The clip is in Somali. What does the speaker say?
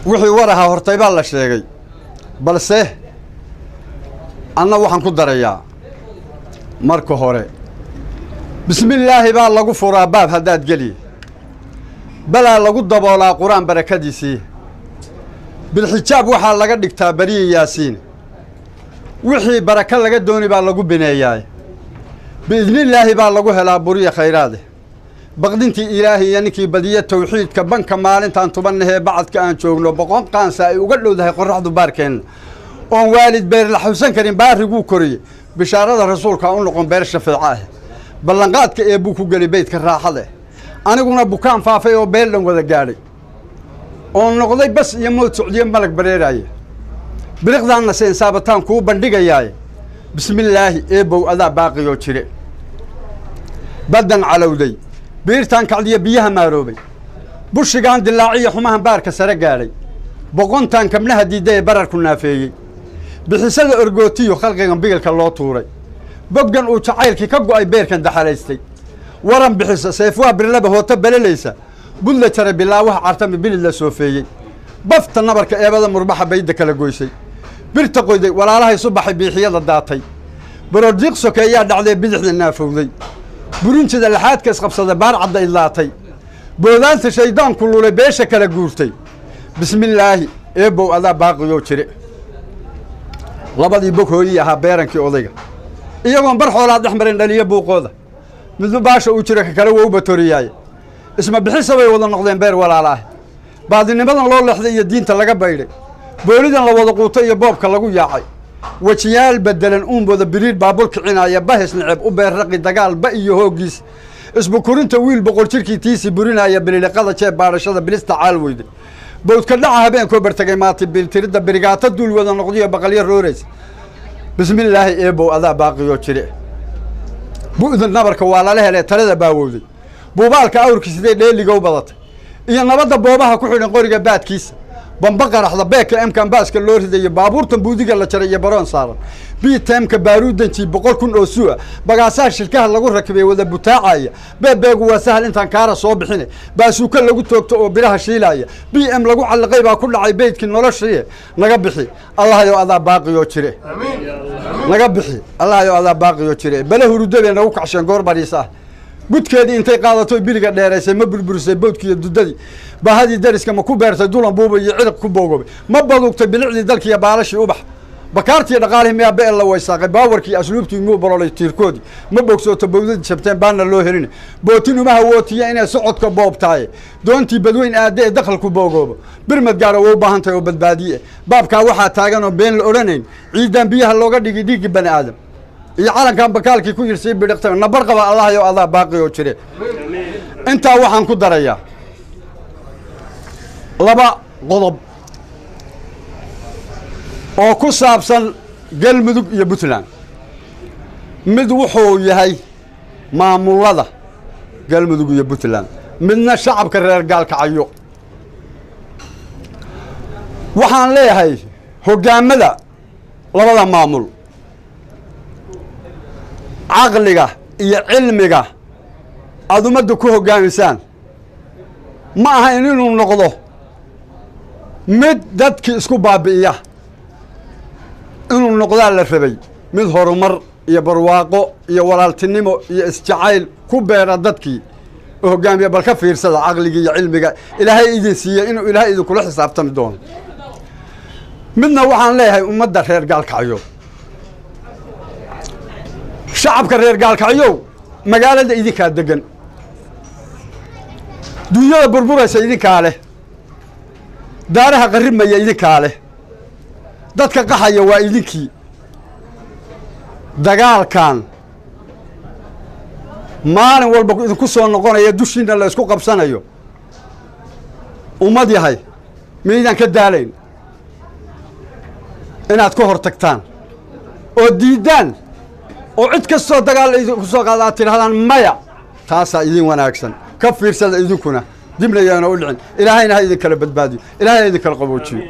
wixii waraha hortay baa la sheegay balse anna waxaan ku darayaa marka hore bismillaahi baa lagu furaa baab haddaad geli balaa lagu daboolaa quraan barakadiisii bilxijaab waxaa laga dhigtaa bariye yaasiin wixii baraka laga dooni baa lagu bineeyaa biidnillaahi baa lagu helaa buriya khayraade baqdintii ilaahi iyo ninkii badiya tawxiidka banka maalintaan tubanahee bacadka aan joogno boqon qaansa ay uga dhowdahay qorraxdu baarkeenna oon waalid beer la xawsan karin baariguu koriyey bishaarada rasuulka u noqon beer shafeeco ah ballanqaadka eebbuu ku geli beydka raaxade aniguna bukaan faafay oo beel dhan wada gaadhay oon noqday bas iyo mood socdiyo malag bareeraaya biriqdaanna se insaabataan kuu bandhigayaaye bismillaahi eebbow adaa baaqiyoo jire baddan calowday biirtaan kacdiya biyaha maaroobay bushigaan dilaaciya xumahan baarka sare gaadhay boqontaan kabnaha diidda ee bararku naafeeyey bixisada orgootiyo khalqigan bigilka loo tuuray boggan uu jacaylkii ka go'ay beerkan daxalaystay waran bixisa seefwaa birlaba hoota belelaysa budla jara bilaawaha cartami bilid la soofeeyey bafta nabarka eebada murbaxa bayda kala goysay birta qoyday walaalahay subaxay biixiyada daatay baroordiiq sokeeyaa dhacdee bidixda naafowday burinjida laxaadka isqabsada baar cadda idlaatay boodaanta shayddaanku lulay beesha kala guurtay bismillaahi eebbow adaa baaqiyoo jire labadii bog hooyii ahaa beerankii odayga iyagoon bar xoolaa dhex marin dhaliyo buuqooda midba baasha uu jiro ka kale wou batoriyaaye isma bixisa bay wada noqdeen beer walaala ah baadinimadan loo leexday iyo diinta laga baydhay boolidan la wada quuto iyo boobka lagu yaacay wejiyaal bedelan uumbooda biriir baabul kicinaaya bahis neceb u beerraqi dagaal ba iyo hooggiis isbukurinta wiil boqol jirkii tiisii burinaaya bililiqada jeeb baadhashada bilista caal weyday bowdka dhaca habeenkoo bartegay maati biltiridda birigaata duul wada noqdiyo baqalyo rooraysa bismillaahi eebbow adaa baaqiyoo jire bu'da nabarka waa lala helay talada baawowday buubaalka awrki sidee dheeligow badatay iyo nabadda boobaha ku xidhan qoriga baadkiisa bamba qaraxda beeka emkan baaska loo ridayo baabuurtan buudiga la jaray iyo baroon saaran biitemka baaruudanjii 100,000 oo su'a bagaasaha shilkaha lagu rakibay wada butaacaya beebeegu waa sahal intaan kaara soo bixine baasuuka lagu toogto oo biraha shiilaya bm lagu callaqay baa ku dhacay beydkii noloshii naga bixi allahayow adaa baaqiyoo jire naga bixi allahayow adaa baaqiyoo jire bale hurudabee nagu kacsheen goor bariisa ah budkeedii intay qaadato biliga dheeraysay ma burburisay boodkiiyo dudadii baahadii dariska ma ku beertay dulan buuba iyo cirib ku boogobay ma badugtay bilicdii dalkiiyo baalashii ubax bakaartii dhaqaalihii miyaa beel la waysaaqay baawarkii asluubtii muu bololay tiirkoodii ma bogsooto bowdadii jabteen baana loo helin bootin uma hawootiya inay socodka boobtaaye doontii badweyn aadde ee dakhalku boogoobo birmad gaara waa u baahan tahay oo badbaadiye baabkaa waxaa taagan oo been la odhanayn ciidan biyaha looga dhigi dhiigii bani aadam iyo calankan bakaalkii ku yirsay bidhiqtay nabar qaba allahayow adaa baaqiyoo jire intaa waxaan ku darayaa laba qodob oo ku saabsan galmudug iyo puntland mid wuxuu yahay maamulada galmudug iyo puntland midna shacabka reer gaalkacyo waxaan leeyahay hoggaamada labada maamul caqliga iyo cilmiga aad ummadda ku hoggaamisaan ma ahayn inuu noqdo mid dadkii isku baabi'iya inuu noqdaa la rabay mid horumar iyo barwaaqo iyo walaaltinimo iyo isjacayl ku beera dadkii oo hoggaamiya bal ka fiirsada caqligii iyo cilmiga ilaahay idin siiya inuu ilaahay idinkula xisaabtami doono midna waxaan leeyahay ummadda reer gaalkacyo shacabka reer gaalkacyow magaalada idinkaa degan dunyada burburaysa idinkaa leh daaraha qarrimaya idinkaa leh dadka qaxaya waa idinkii dagaalkan maalin walba idinku soo noqonaya dushiinna la isku qabsanayo ummad yahay miydaan ka daalayn inaad ka hor tagtaan oo diiddaan oo cid kastoo dagaal idinku soo qaada aad tidhahdaan maya taasaa idin wanaagsan ka fiirsada idinkuna dibna yaana u dhicin ilaahayna ha idin kala badbaadiyo ilaahay ha idin kala qaboojiyo